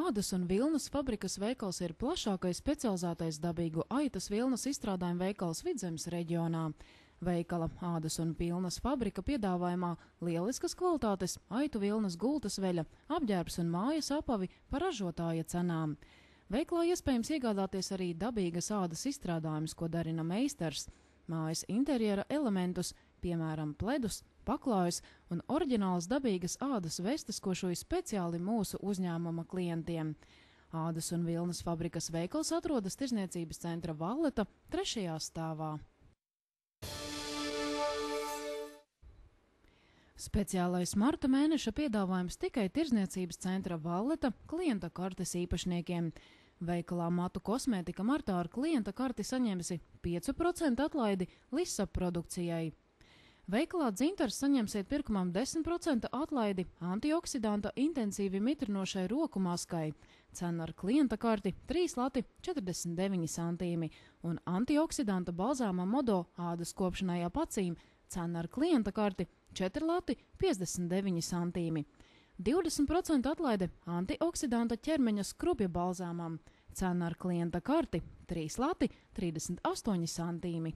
Ādas un vilnas fabrikas veikals ir plašākais specializētais dabīgu aitas vilnas izstrādājumu veikals Vidzemes reģionā. Veikala Ādas un vilnas fabrika piedāvājumā lieliskas kvalitātes aitu vilnas gultas veļa, apģērbs un mājas apavi par ražotāja cenām. Veiklā iespējams iegādāties arī dabīgas ādas izstrādājumus, ko darina meistars, mājas interjera elementus, piemēram, pledus, paklājus un oriģinālas dabīgas ādas vestes, ko šoja speciāli mūsu uzņēmuma klientiem. Ādas un vilnas fabrikas veikals atrodas Tirdzniecības centra Valleta 3. stāvā. Speciālais marta mēneša piedāvājums tikai Tirdzniecības centra Valleta klienta kartes īpašniekiem. Veikalā Matu kosmētika martā ar klienta karti saņemsi 5% atlaidi Lisa produkcijai. Veikalā Dzintars saņemsiet pirkumam 10% atlaidi antioksidanta intensīvi mitrinošai roku maskai. Cena ar klienta karti 3,49 centīmi un antioksidanta balzāma modo ādas kopšanai ap acīm. Cena ar klienta karti 4,59 centīmi. 20% atlaide antioksidanta ķermeņa skrubja balzāmam. Cena ar klienta karti 3,38 centīmi.